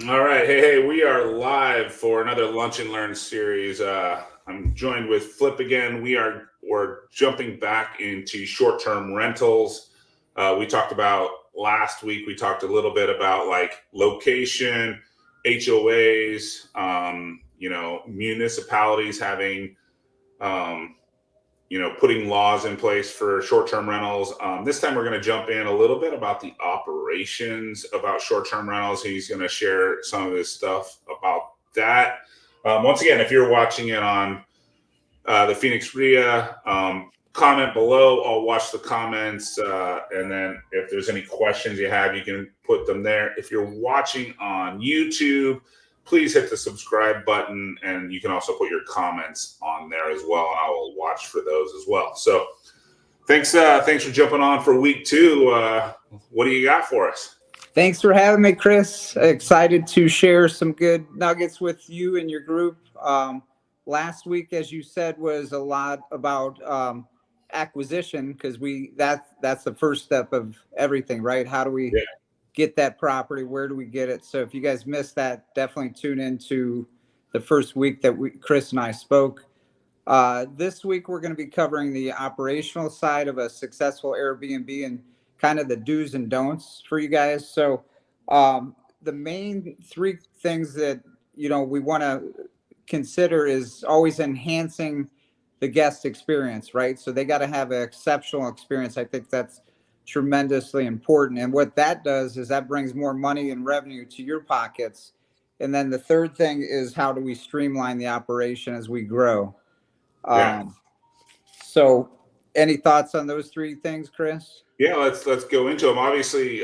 All right. Hey, we are live for another Lunch and Learn series. I'm joined with Flip again. We're jumping back into short-term rentals. We talked about last week, we talked a little bit about like location, HOAs, municipalities having um, putting laws in place for short-term rentals. This time, we're going to jump in a little bit about the operations about short-term rentals. He's going to share some of his stuff about that. Once again, if you're watching it on the Phoenix RIA, comment below. I'll watch the comments, and then if there's any questions you have, you can put them there. If you're watching on YouTube, please hit the subscribe button, and you can also put your comments on there as well, and I will watch for those as well. So thanks for jumping on for week 2. What do you got for us? Thanks for having me, Chris. Excited to share some good nuggets with you and your group. Last week, as you said, was a lot about acquisition, because that's the first step of everything, right? How do we get that property? Where do we get it? So if you guys missed that, definitely tune into the first week that Chris and I spoke. This week, we're going to be covering the operational side of a successful Airbnb and kind of the do's and don'ts for you guys. So the main 3 things that, we want to consider is always enhancing the guest experience, right? So they got to have an exceptional experience. I think that's tremendously important. And what that does is that brings more money and revenue to your pockets. And then the third thing is, how do we streamline the operation as we grow? So any thoughts on those 3 things, Chris? Yeah, let's go into them. Obviously,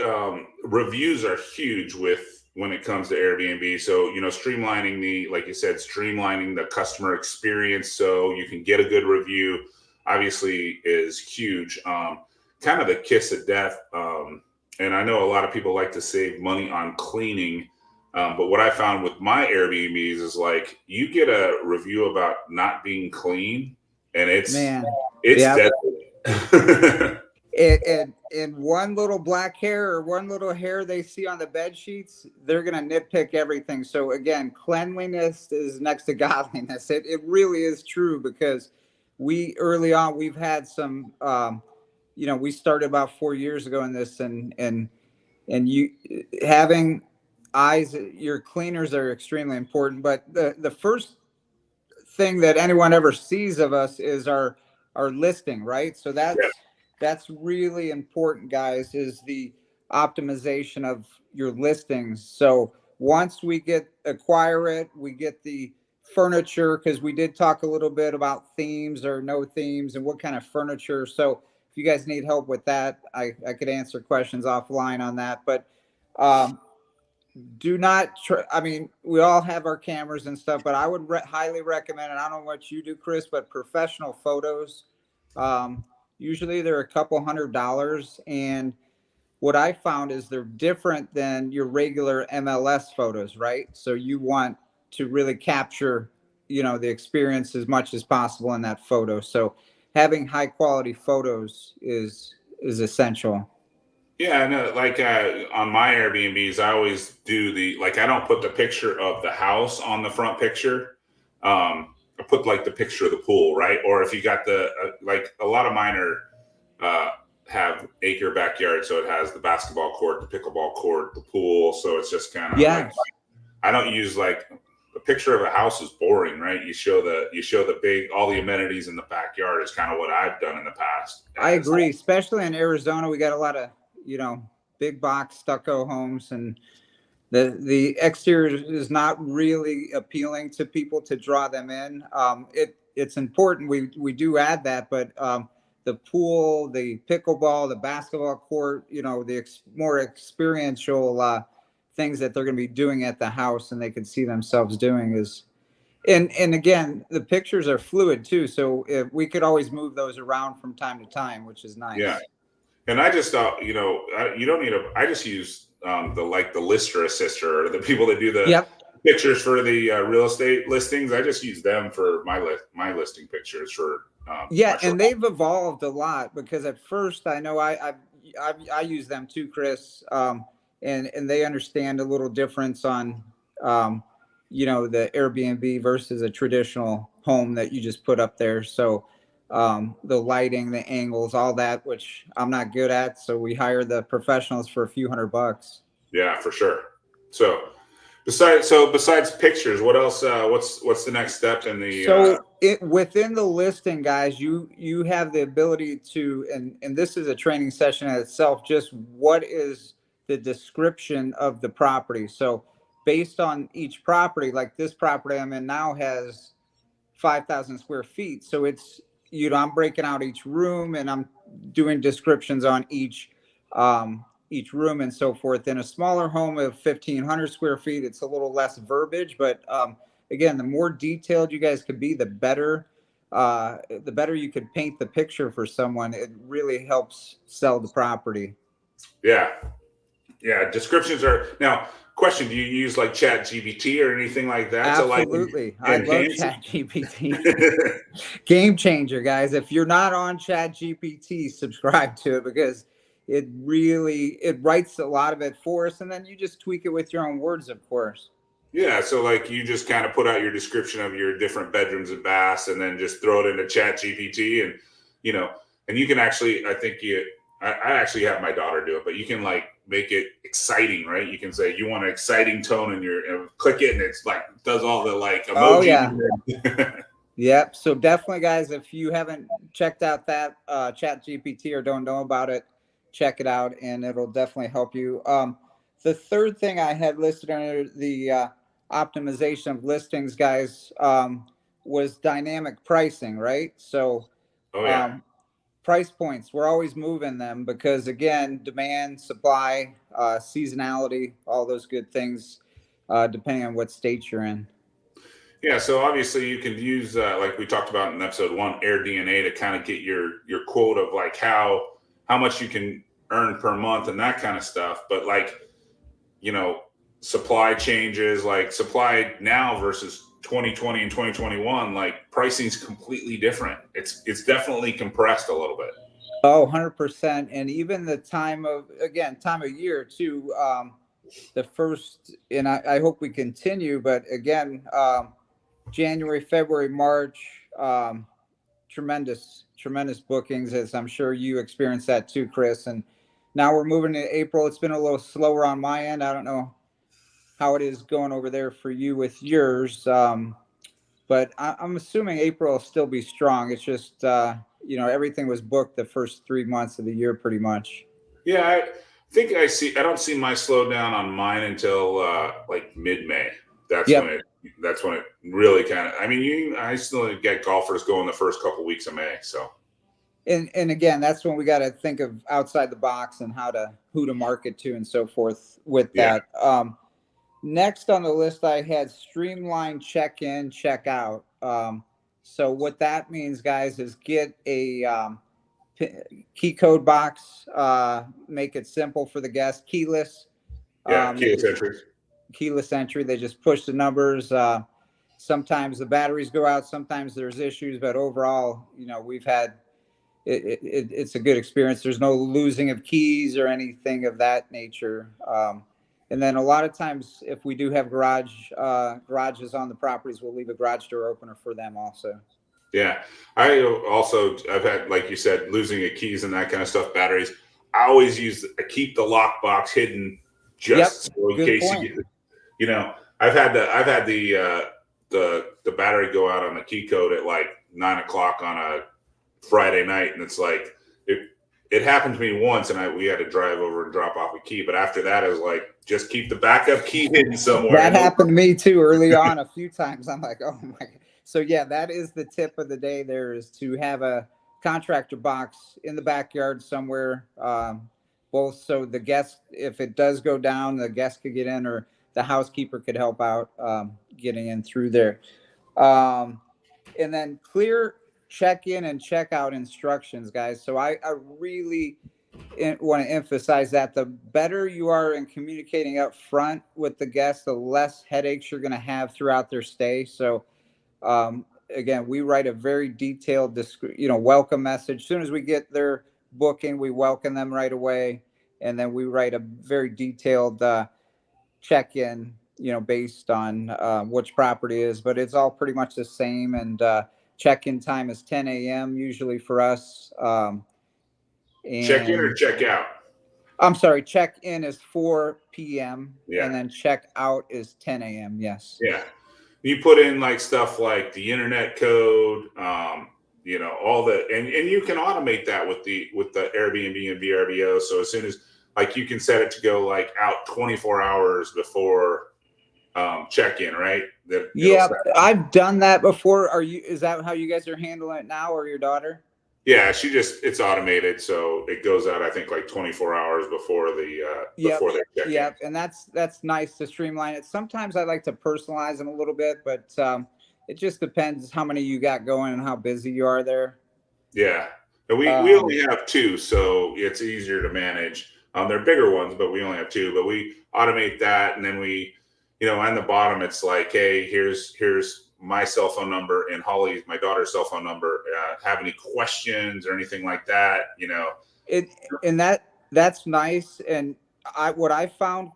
reviews are huge when it comes to Airbnb. So, streamlining like you said, streamlining the customer experience so you can get a good review, obviously is huge. Kind of the kiss of death. And I know a lot of people like to save money on cleaning. But what I found with my Airbnbs is, like, you get a review about not being clean, and it's deadly. And one little black hair or one little hair they see on the bed sheets, they're going to nitpick everything. So again, cleanliness is next to godliness. It really is true, because early on, we've had some, we started about 4 years ago in this, and you having eyes, your cleaners are extremely important. But the first thing that anyone ever sees of us is our listing, right? So that's really important, guys, is the optimization of your listings. So once we acquire it, we get the furniture, because we did talk a little bit about themes or no themes and what kind of furniture. So if you guys need help with that, I could answer questions offline on that. But do not I mean, we all have our cameras and stuff, but I would highly recommend, and I don't know what you do, Chris, but professional photos. Usually they're a couple $100, and what I found is they're different than your regular MLS photos, right? So you want to really capture, the experience as much as possible in that photo. So having high quality photos is essential. Yeah, I know. Like, on my Airbnbs, I always do I don't put the picture of the house on the front picture. I put like the picture of the pool, right? Or if you got like a lot of mine have acre backyard, so it has the basketball court, the pickleball court, the pool. So it's just kind of like, I don't use, like, the picture of a house is boring, right? You show all the amenities in the backyard is kind of what I've done in the past. I agree, especially in Arizona. We got a lot of, big box stucco homes, and the exterior is not really appealing to people to draw them in. It's important. We do add that, but the pool, the pickleball, the basketball court, the more experiential things that they're going to be doing at the house and they can see themselves doing is, and again, the pictures are fluid too. So if we could always move those around from time to time, which is nice. Yeah. And I just thought, you don't need I just use the lister assister, or the people that do the pictures for the real estate listings. I just use them for my listing pictures for. And they've evolved a lot, because at first, I know I use them too, Chris. and they understand a little difference on, the Airbnb versus a traditional home that you just put up there. So the lighting, the angles, all that, which I'm not good at. So we hire the professionals for a few $100. Yeah, for sure. So besides pictures, what else? What's the next step in the? So it within the listing, guys, you have the ability to, and this is a training session in itself. Just what is the description of the property? So based on each property, like this property I'm in now has 5,000 square feet. So it's, I'm breaking out each room and I'm doing descriptions on each room and so forth. In a smaller home of 1,500 square feet, it's a little less verbiage, but again, the more detailed you guys could be, the better you could paint the picture for someone. It really helps sell the property. Yeah. Descriptions are now. Question: do you use like Chat GPT or anything like that? Absolutely. I love Chat GPT. Game changer, guys. If you're not on Chat GPT, subscribe to it, because it writes a lot of it for us, and then you just tweak it with your own words, of course. Yeah, so like you just kind of put out your description of your different bedrooms and baths, and then just throw it into Chat GPT, and and you can actually, I actually have my daughter do it, but you can like make it exciting, right? You can say you want an exciting tone in and click it, and it's like does all the like emoji. Oh yeah. Yep. So definitely, guys, if you haven't checked out that Chat GPT or don't know about it, check it out, and it'll definitely help you. The third thing I had listed under the optimization of listings, guys, was dynamic pricing, right? So price points, we're always moving them because, again, demand, supply, seasonality, all those good things, depending on what state you're in. Yeah, so obviously you can use, like we talked about in episode 1, AirDNA, to kind of get your quote of like how much you can earn per month and that kind of stuff. But like, supply changes, like supply now versus 2020 and 2021, like pricing's completely different. It's definitely compressed a little bit. Oh, 100%. And even the time of year too, the first, and I hope we continue, but again, January, February, March, tremendous bookings, as I'm sure you experienced that too, Chris. And now we're moving to April. It's been a little slower on my end. I don't know how it is going over there for you with yours. But I'm assuming April will still be strong. It's just, everything was booked the first 3 months of the year pretty much. Yeah, I think I don't see my slowdown on mine until like mid-May. That's when it really kind of, I still get golfers going the first couple weeks of May. So. And again, that's when we got to think of outside the box and who to market to and so forth with that. Next on the list, I had streamlined check-in, check-out. So what that means, guys, is get a key code box, make it simple for the guest, keyless. Keyless entry. Keyless entry. They just push the numbers. Sometimes the batteries go out. Sometimes there's issues, but overall, we've had it's a good experience. There's no losing of keys or anything of that nature. And then a lot of times, if we do have garages on the properties, we'll leave a garage door opener for them also. Yeah. I've had, like you said, losing of keys and that kind of stuff, batteries. I always keep the lockbox hidden just so in case you get, I've had the battery go out on the key code at like 9:00 on a Friday night. And it's like, it happened to me once, and we had to drive over and drop off a key. But after that, I was like, just keep the backup key hidden somewhere. That happened to me too early on a few times. I'm like, oh my God. So yeah, that is the tip of the day there, is to have a contractor box in the backyard somewhere. Both so the guest, if it does go down, the guest could get in, or the housekeeper could help out getting in through there. And then clear check-in and check-out instructions, guys. So I really want to emphasize that the better you are in communicating up front with the guests, the less headaches you're going to have throughout their stay. So again, we write a very detailed welcome message. As soon as we get their booking, we welcome them right away. and then we write a very detailed check-in, based on which property is, but it's all pretty much the same. And check-in time is 10 a.m. usually for us. Check in or And check out? I'm sorry, check-in is 4 p.m. Yeah. and then check-out is 10 a.m. Yes. Yeah. You put in like stuff like the internet code, all the, and you can automate that with the Airbnb and VRBO. So as soon as like you can set it to go like out 24 hours before check-in, right? Yeah, I've done that before. Is that how you guys are handling it now, or your daughter? Yeah, it's automated, so it goes out I think like 24 hours before the before they check in. Yep, and that's nice to streamline it. Sometimes I like to personalize them a little bit, but it just depends how many you got going and how busy you are there. Yeah, and we only have 2, so it's easier to manage. They're bigger ones, but we only have 2. But we automate that, and then we, on the bottom it's like, hey, here's my cell phone number and Holly's, my daughter's cell phone number. Have any questions or anything like that? And that's nice. And what I found,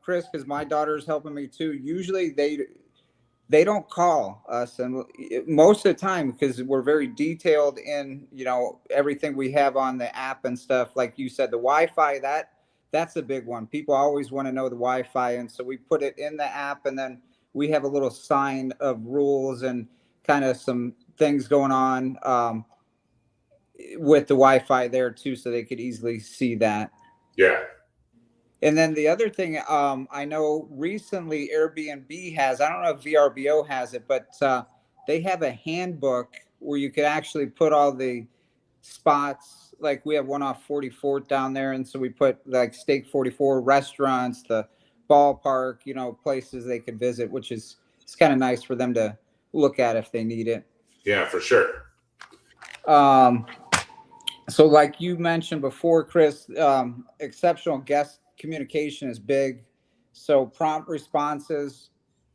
Chris, because my daughter's helping me too. Usually they don't call us, and most of the time, because we're very detailed in everything we have on the app and stuff. Like you said, the Wi-Fi, that's a big one. People always want to know the Wi-Fi, and so we put it in the app, and then we have a little sign of rules and kind of some things going on with the Wi-Fi there too, so they could easily see that. Yeah. And then the other thing, I know recently Airbnb has, I don't know if VRBO has it, but they have a handbook where you could actually put all the spots. Like we have one off 44th down there, and so we put like Steak 44 restaurants, the ballpark, places they could visit, which it's kind of nice for them to look at if they need it. Yeah, for sure. So like you mentioned before, Chris, exceptional guest communication is big. So prompt responses,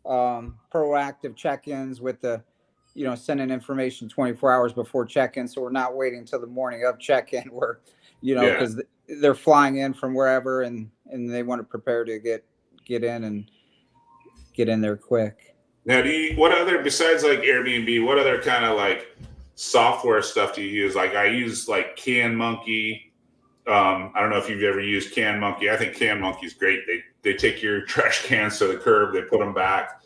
proactive check-ins with the, sending information 24 hours before check-in. So we're not waiting until the morning of check-in where, because they're flying in from wherever and they want to prepare to get in and get in there quick. Now, what other, besides like Airbnb, what other kind of like software stuff do you use? Like I use like CanMonkey. I don't know if you've ever used CanMonkey. I think CanMonkey is great. They take your trash cans to the curb, they put them back.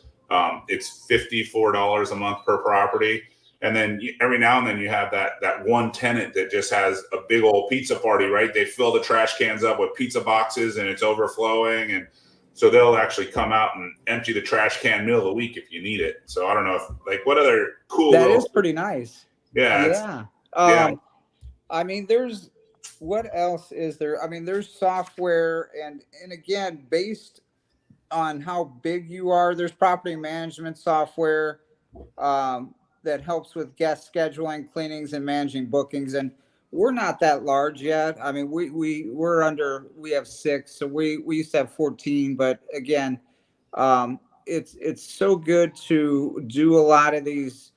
It's $54 a month per property. And then every now and then you have that one tenant that just has a big old pizza party, right? They fill the trash cans up with pizza boxes and it's overflowing. And so they'll actually come out and empty the trash can middle of the week if you need it. So I don't know if like what other cool. That is pretty nice. Yeah. Yeah. I mean, what else is there? I mean, there's software and again, based on how big you are, there's property management software that helps with guest scheduling, cleanings, and managing bookings. And we're not that large yet. I mean, we have 6, so we used to have 14, but again, it's so good to do a lot of these.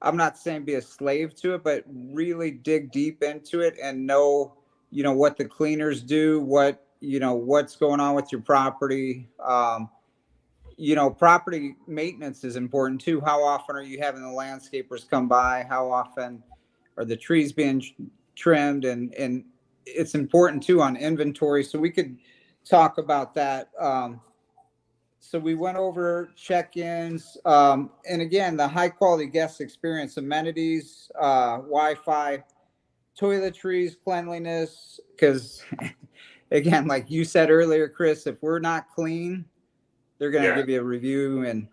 I'm not saying be a slave to it, but really dig deep into it and know, what the cleaners do, what's going on with your property. Property maintenance is important too. How often are you having the landscapers come by? How often are the trees being trimmed? And it's important too on inventory. So we could talk about that. So we went over check-ins, and again, the high quality guest experience, amenities, Wi-Fi, toiletries, cleanliness, because again, like you said earlier, Chris, if we're not clean, they're going to give you a review and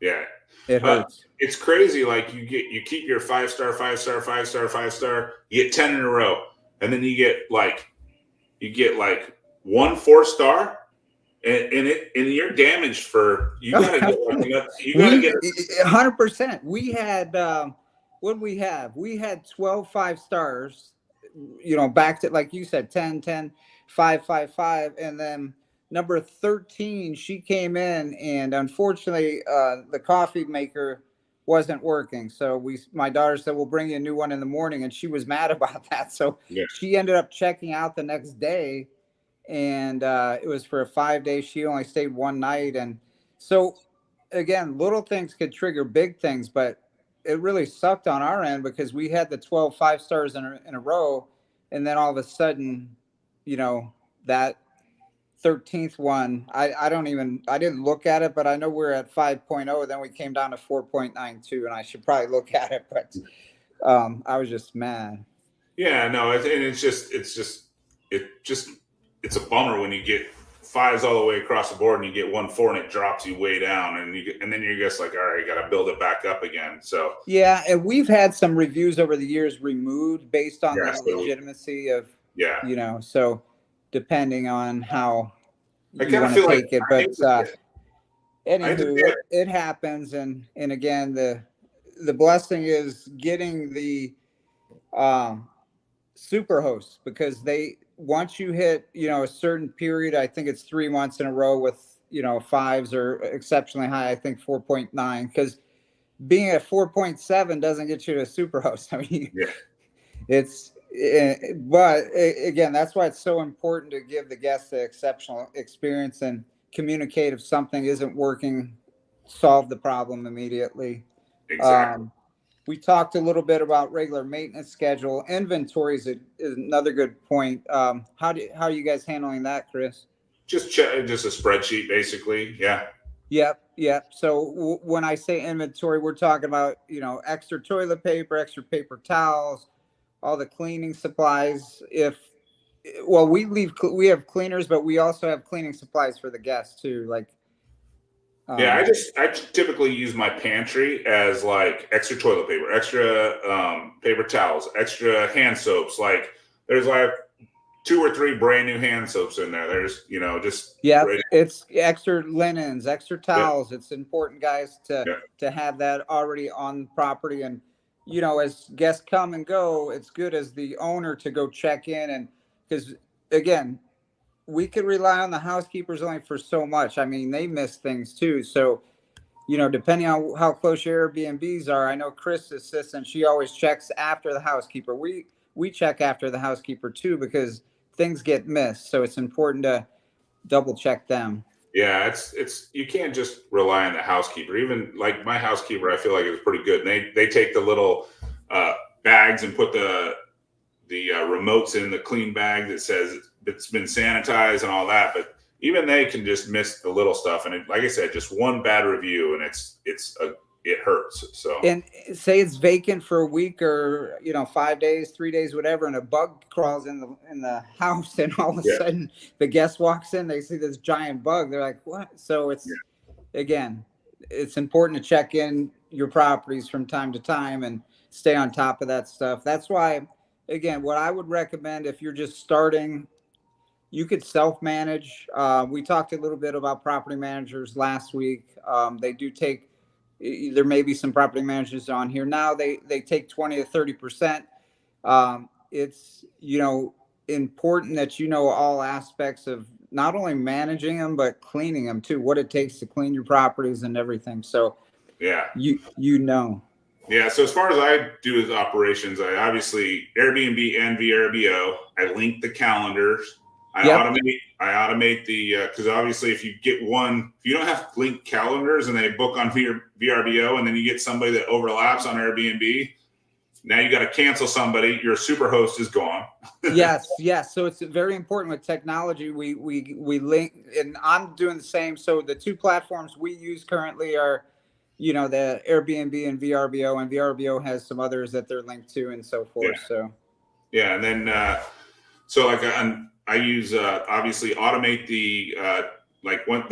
it hurts. It's crazy. Like you keep your 5-star, 5-star, 5-star, 5-star, you get 10 in a row. And then you get like 1 4-star. And you're damaged for you gotta get 100%. We had what did we have? We had 12 5-stars, back to like you said, 10, 10, 5, 5, 5, and then number 13, she came in and unfortunately the coffee maker wasn't working. So my daughter said, we'll bring you a new one in the morning, and she was mad about that. So she ended up checking out the next day. and it was for a 5 day. She only stayed one night, and so again, little things could trigger big things, but it really sucked on our end because we had the 12 5 stars in a row, and then all of a sudden, that 13th one, I didn't look at it, but I know we're at 5.0. Then we came down to 4.92, and I should probably look at it, but I was just mad. Yeah, no, it's a bummer when you get fives all the way across the board and you get 1 4 and it drops you way down, and then you're just like, all right, you got to build it back up again. So yeah, and we've had some reviews over the years removed based on yeah, the legitimacy of, yeah, so depending on how I you kind of want to feel like take it, but anywho, it happens, and again, the blessing is getting the super hosts, because once you hit a certain period, I think it's 3 months in a row with fives or exceptionally high, I think 4.9, because being at 4.7 doesn't get you to a super host. I mean, yeah. But again, that's why it's so important to give the guests the exceptional experience and communicate if something isn't working, solve the problem immediately. Exactly. We talked a little bit about regular maintenance schedule. Inventory is another good point. How are you guys handling that, Chris? Just a spreadsheet, basically. Yeah. Yep. So when I say inventory, we're talking about extra toilet paper, extra paper towels, all the cleaning supplies. We have cleaners, but we also have cleaning supplies for the guests too. Like, yeah, I typically use my pantry as like extra toilet paper, extra paper towels, extra hand soaps. Like there's like 2 or 3 brand new hand soaps in there. There's just it's extra linens, extra towels. It's important, guys, to have that already on property. And as guests come and go, it's good as the owner to go check in, and because again, we could rely on the housekeepers only for so much. I mean, they miss things too. So, depending on how close your Airbnbs are, I know Chris' assistant, she always checks after the housekeeper. We check after the housekeeper too, because things get missed. So it's important to double check them. Yeah, it's you can't just rely on the housekeeper. Even like my housekeeper, I feel like is pretty good. And they take the little bags and put the remotes in the clean bag that says it's been sanitized and all that. But even they can just miss the little stuff. And like I said, just one bad review and it hurts. So, and say it's vacant for a week or 5 days, 3 days, whatever, and a bug crawls in the house, and all of a sudden the guest walks in, they see this giant bug, they're like, what? So again, it's important to check in your properties from time to time and stay on top of that stuff. That's why, again, what I would recommend if you're just starting, you could self-manage. We talked a little bit about property managers last week. They do take, there may be some property managers on here now, they take 20 to 30%. It's important that all aspects of not only managing them but cleaning them too, what it takes to clean your properties and everything. So yeah, yeah, so as far as I do with operations, I obviously Airbnb and VRBO, I link the calendars. I automate the because obviously if you don't have linked calendars and they book on VRBO and then you get somebody that overlaps on Airbnb, now you got to cancel somebody. Your super host is gone. yes. So it's very important with technology. We link, and I'm doing the same. So the 2 platforms we use currently are, the Airbnb and VRBO has some others that they're linked to and so forth. Yeah, and then so like I use obviously automate the like when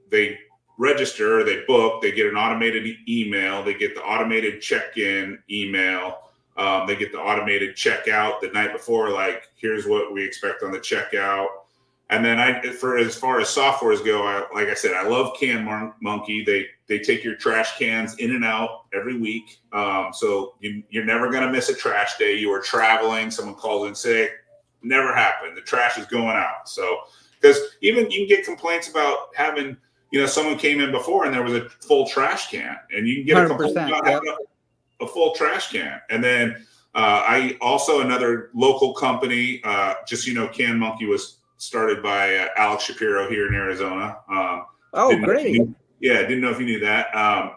they register, they book, they get an automated email, they get the automated check-in email, they get the automated checkout the night before, like here's what we expect on the checkout. And then for as far as softwares go, like I said, I love Can Monkey. They take your trash cans in and out every week, so you're never going to miss a trash day. You are traveling, someone calls in sick. Never happened. The trash is going out. So, because even you can get complaints about having, someone came in before and there was a full trash can, and you can get a complaint about having a full trash can. And then I also, another local company, just Can Monkey was started by Alex Shapiro here in Arizona. Oh, didn't know if you great. knew- yeah, didn't know if you knew that.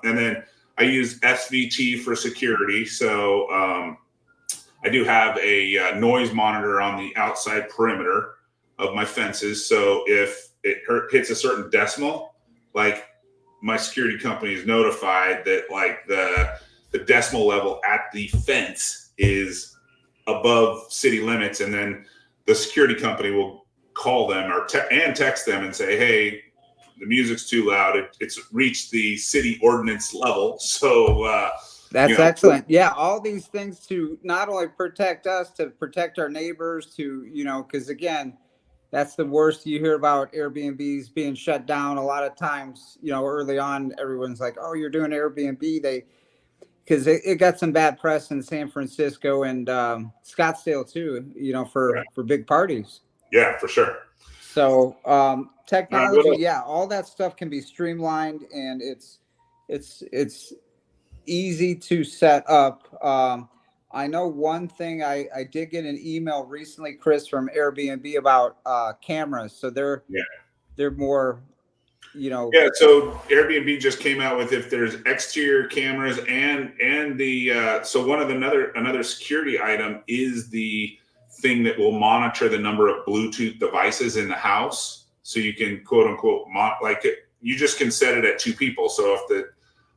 And then I use SVT for security. So I do have a noise monitor on the outside perimeter of my fences. So if it hits a certain decimal, like my security company is notified that like the decimal level at the fence is above city limits, and then the security company will call them or and text them and say, hey, the music's too loud. It's reached the city ordinance level. So That's you know, excellent. Yeah, all these things to not only protect us, to protect our neighbors, to, because again, that's the worst. You hear about Airbnbs being shut down a lot of times, early on, everyone's like, oh, you're doing Airbnb. Because it got some bad press in San Francisco and Scottsdale too, for big parties. yeah, for sure. So All technology, right, yeah, all that stuff can be streamlined, and it's easy to set up. I know one thing, I did get an email recently, Chris, from Airbnb about cameras. So they're more, Yeah, so Airbnb just came out with if there's exterior cameras and the so one of the another security item is the thing that will monitor the number of Bluetooth devices in the house. So you can quote unquote you just can set it at 2 people. So if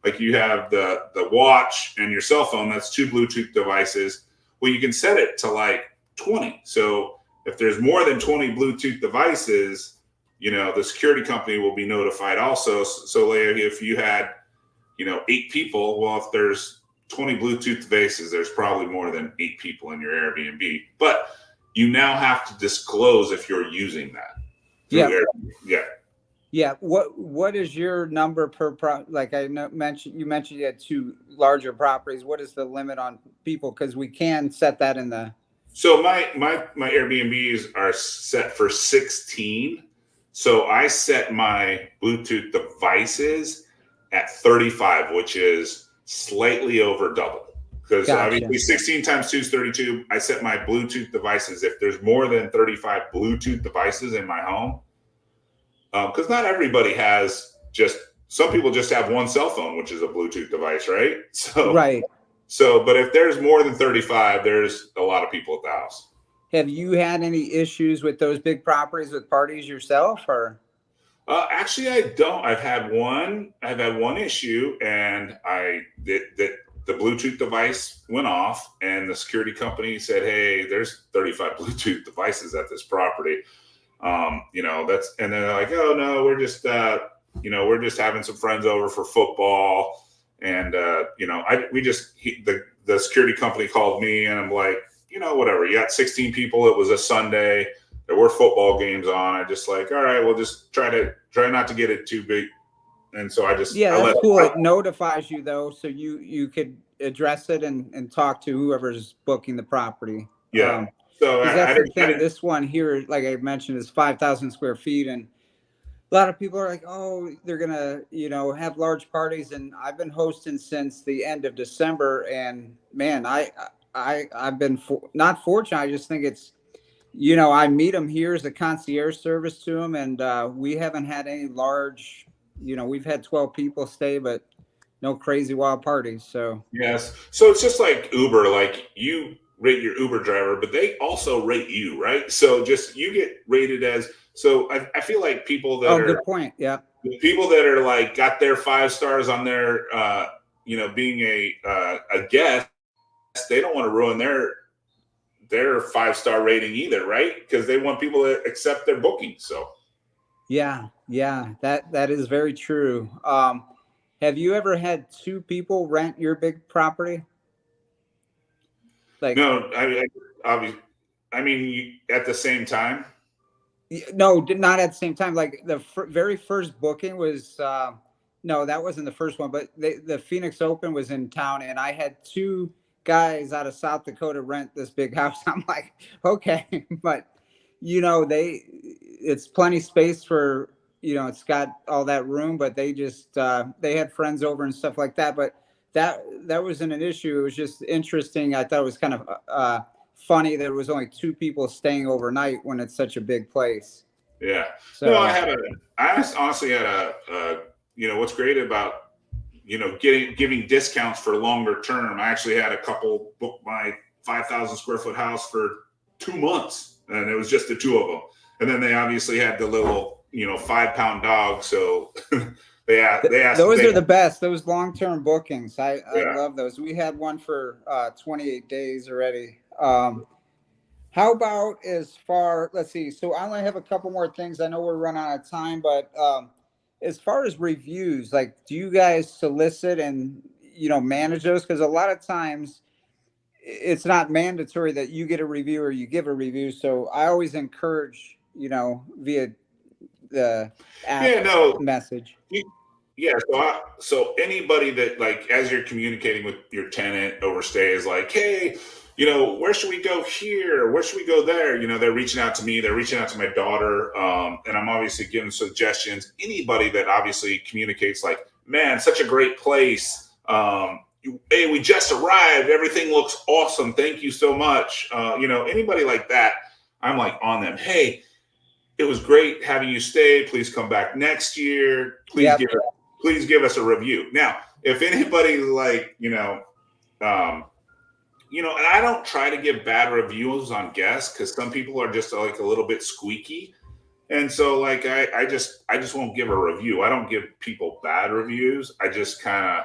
like you have the watch and your cell phone, that's 2 Bluetooth devices. Well, you can set it to like 20. So if there's more than 20 Bluetooth devices, the security company will be notified also. So like if you had, 8 people, well, if there's 20 Bluetooth devices, there's probably more than 8 people in your Airbnb. But you now have to disclose if you're using that. Yeah. Yeah. Yeah. What is your number per like you mentioned you had 2 larger properties. What is the limit on people? Because we can set that in the. So my Airbnbs are set for 16. So I set my Bluetooth devices at 35, which is slightly over double. Because obviously 16 times 2 is 32. I set my Bluetooth devices, if there's more than 35 Bluetooth devices in my home, because not everybody has some people just have one cell phone, which is a Bluetooth device, right? So, right. So, but if there's more than 35, there's a lot of people at the house. Have you had any issues with those big properties with parties yourself, or? Actually, I don't. I've had one issue, and the Bluetooth device went off, and the security company said, "Hey, there's 35 Bluetooth devices at this property." And they're like, "Oh no, we're just having some friends over for football." And the security company called me, and I'm like, whatever. You got 16 people. It was a Sunday. There were football games on. I just like, all right, we'll just try not to get it too big. And so I just that's cool. It notifies you though, so you could address it and talk to whoever's booking the property. Yeah. So that's the thing. This one here, like I mentioned, is 5,000 square feet, and a lot of people are like, oh, they're gonna, have large parties, and I've been hosting since the end of December, and man, I've been not fortunate. I just think it's, I meet them here as a concierge service to them, and we haven't had any large, we've had 12 people stay, but no crazy wild parties. So yes, so it's just like Uber, like you rate your Uber driver, but they also rate you, right? So just you get rated as. So I feel like people that are good point. Yeah. People that are like got their 5 stars on their being a guest, they don't want to ruin their 5-star rating either, right? Because they want people to accept their booking. So yeah, that is very true. Have you ever had 2 people rent your big property? Like, no, I mean at the same time. No, not at the same time. Like the very first booking was no, that wasn't the first one, but the Phoenix Open was in town, and I had 2 guys out of South Dakota rent this big house. I'm like, okay, but it's plenty space for, it's got all that room, but they just they had friends over and stuff like that. But that wasn't an issue. It was just interesting. I thought it was kind of funny that it was only 2 people staying overnight when it's such a big place. Yeah. So No, I honestly had what's great about, giving discounts for longer term. I actually had a couple book my 5,000 square foot house for 2 months, and it was just the 2 of them. And then they obviously had the little, 5-pound dog. So they asked. Those are the best. Those long-term bookings. I Yeah. love those. We had one for 28 days already. How about let's see. So I only have a couple more things. I know we're running out of time, but as far as reviews, like, do you guys solicit and, manage those? Because a lot of times it's not mandatory that you get a review or you give a review. So I always encourage, via the app message. Yeah, so anybody that, like, as you're communicating with your tenant over stay, is like, hey, where should we go here? Where should we go there? They're reaching out to me. They're reaching out to my daughter, and I'm obviously giving suggestions. Anybody that obviously communicates like, man, such a great place. Hey, we just arrived. Everything looks awesome. Thank you so much. Anybody like that, I'm like on them. Hey, it was great having you stay. Please come back next year. Please give us a review. Now, if anybody like, and I don't try to give bad reviews on guests, because some people are just like a little bit squeaky. And so, like, I just won't give a review. I don't give people bad reviews. I just don't.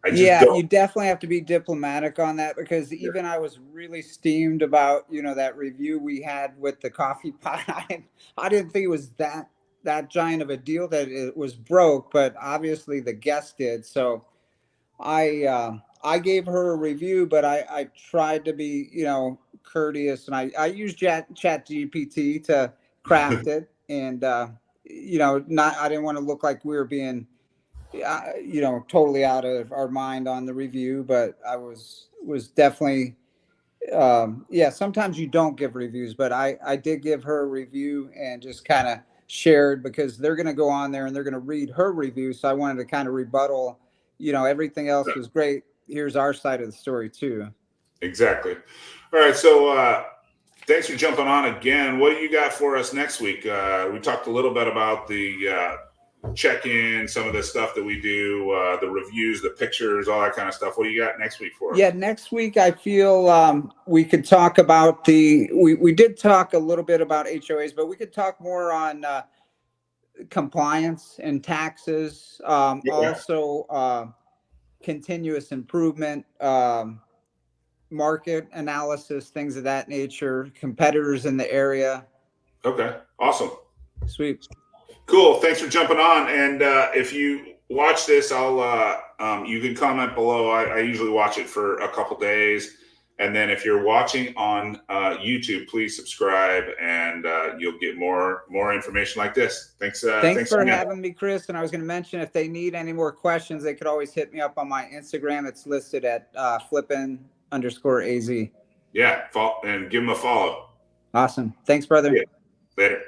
You definitely have to be diplomatic on that, because even I was really steamed about, that review we had with the coffee pot. I didn't think it was that giant of a deal that it was broke, but obviously the guest did. So I gave her a review, but I tried to be, courteous, and I used Chat GPT to craft it, and I didn't want to look like we were being, totally out of our mind on the review, but I was definitely, sometimes you don't give reviews, but I did give her a review and just kind of shared, because they're going to go on there and they're going to read her review. So I wanted to kind of rebuttal, everything else was great. Here's our side of the story too. Exactly. All right. So, thanks for jumping on again. What do you got for us next week? We talked a little bit about the, check-in, some of the stuff that we do, the reviews, the pictures, all that kind of stuff. What do you got next week for us? Yeah, next week I feel we could talk about we did talk a little bit about HOAs, but we could talk more on compliance and taxes, also continuous improvement, market analysis, things of that nature, competitors in the area. Okay, awesome. Sweet. Cool. Thanks for jumping on. And if you watch this, you can comment below. I usually watch it for a couple days. And then if you're watching on YouTube, please subscribe, and you'll get more information like this. Thanks for having me, Chris. And I was going to mention, if they need any more questions, they could always hit me up on my Instagram. It's listed at flippin_AZ. Yeah, and give them a follow. Awesome. Thanks, brother. Yeah. Later.